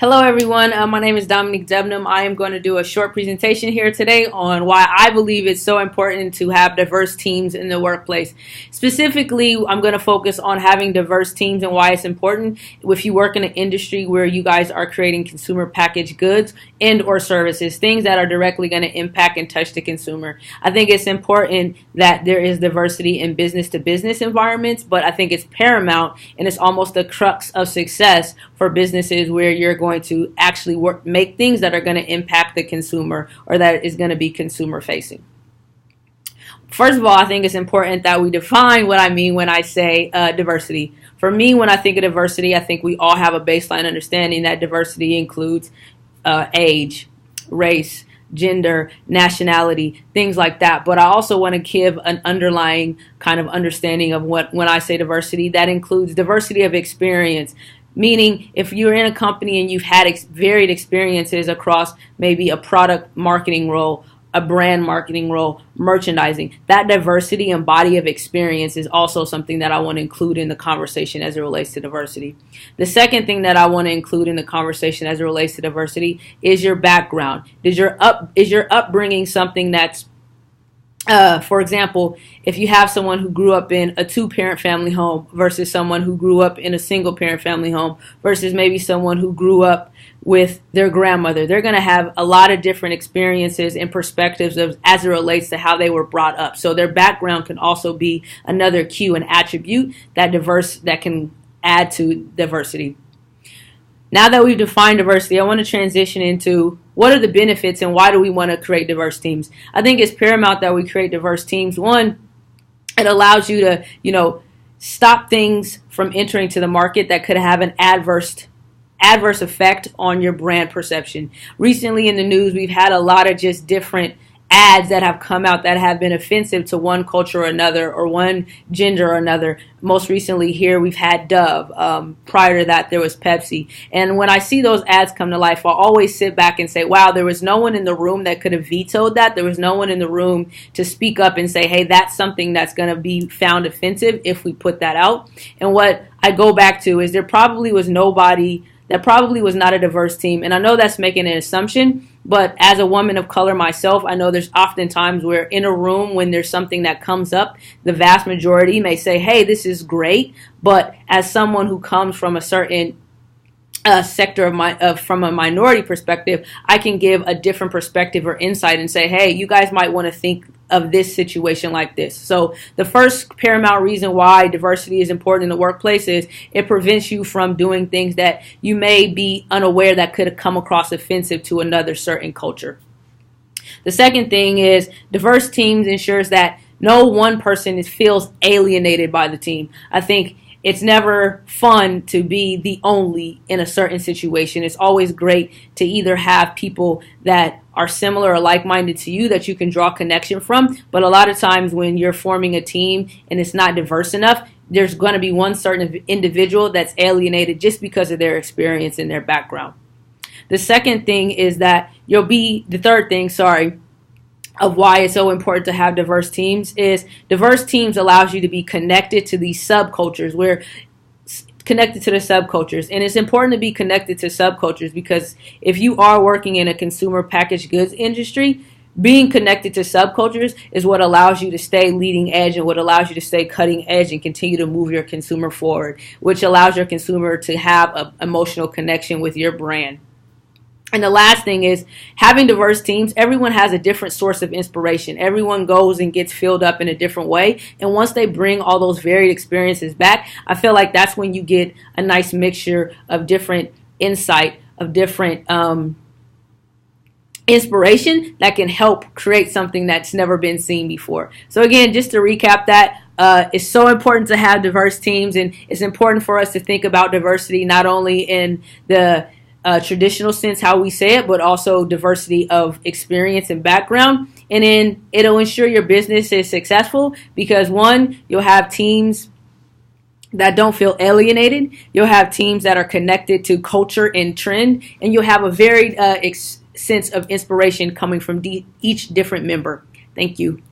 Hello, everyone. My name is Dominique Debnam. I am going to do a short presentation here today on why I believe it's so important to have diverse teams in the workplace. Specifically, I'm going to focus on having diverse teams and why it's important if you work in an industry where you guys are creating consumer packaged goods and or services, things that are directly going to impact and touch the consumer. I think it's important that there is diversity in business to business environments, but I think it's paramount and it's almost the crux of success for businesses where you're going to actually make things that are going to impact the consumer or that is going to be consumer facing. First of all, I think it's important that we define what I mean when I say diversity. For me, when I think of diversity, I think we all have a baseline understanding that diversity includes age, race, gender, nationality, things like that. But I also want to give an underlying kind of understanding of when I say diversity, that includes diversity of experience. Meaning, if you're in a company and you've had varied experiences across maybe a product marketing role, a brand marketing role, merchandising, that diversity and body of experience is also something that I want to include in the conversation as it relates to diversity. The second thing that I want to include in the conversation as it relates to diversity is your background. Is your upbringing something that's for example, if you have someone who grew up in a two-parent family home versus someone who grew up in a single-parent family home versus maybe someone who grew up with their grandmother, they're going to have a lot of different experiences and perspectives as it relates to how they were brought up. So their background can also be another cue and attribute that can add to diversity. Now that we've defined diversity, I want to transition into what are the benefits and why do we want to create diverse teams. I think it's paramount that we create diverse teams. One, it allows you to, stop things from entering to the market that could have an adverse effect on your brand perception. Recently in the news, we've had a lot of just different ads that have come out that have been offensive to one culture or another or one gender or another. Most recently here we've had Dove. Prior to that there was Pepsi. And when I see those ads come to life, I'll always sit back and say, wow, there was no one in the room that could have vetoed that. There was no one in the room to speak up and say, hey, that's something that's going to be found offensive if we put that out. And what I go back to is there probably was not a diverse team. And I know that's making an assumption, but as a woman of color myself, I know there's often times where in a room when there's something that comes up, the vast majority may say, hey, this is great. But as someone who comes from a certain sector from a minority perspective, I can give a different perspective or insight and say, hey, you guys might want to think of this situation like this. So the first paramount reason why diversity is important in the workplace is it prevents you from doing things that you may be unaware that could have come across offensive to another certain culture. The second thing is diverse teams ensures that no one person feels alienated by the team. I think it's never fun to be the only in a certain situation. It's always great to either have people that are similar or like-minded to you that you can draw connection from. But a lot of times when you're forming a team and it's not diverse enough, there's going to be one certain individual that's alienated just because of their experience and their background. The third thing, of why it's so important to have diverse teams is diverse teams allows you to be connected to these subcultures. We're connected to the subcultures, and it's important to be connected to subcultures because if you are working in a consumer packaged goods industry, being connected to subcultures is what allows you to stay leading edge and what allows you to stay cutting edge and continue to move your consumer forward, which allows your consumer to have an emotional connection with your brand. And the last thing is having diverse teams. Everyone has a different source of inspiration. Everyone goes and gets filled up in a different way. And once they bring all those varied experiences back, I feel like that's when you get a nice mixture of different insight, of different inspiration that can help create something that's never been seen before. So again, just to recap that, it's so important to have diverse teams, and it's important for us to think about diversity not only in the traditional sense, how we say it, but also diversity of experience and background. And then it'll ensure your business is successful because one, you'll have teams that don't feel alienated. You'll have teams that are connected to culture and trend, and you'll have a varied sense of inspiration coming from each different member. Thank you.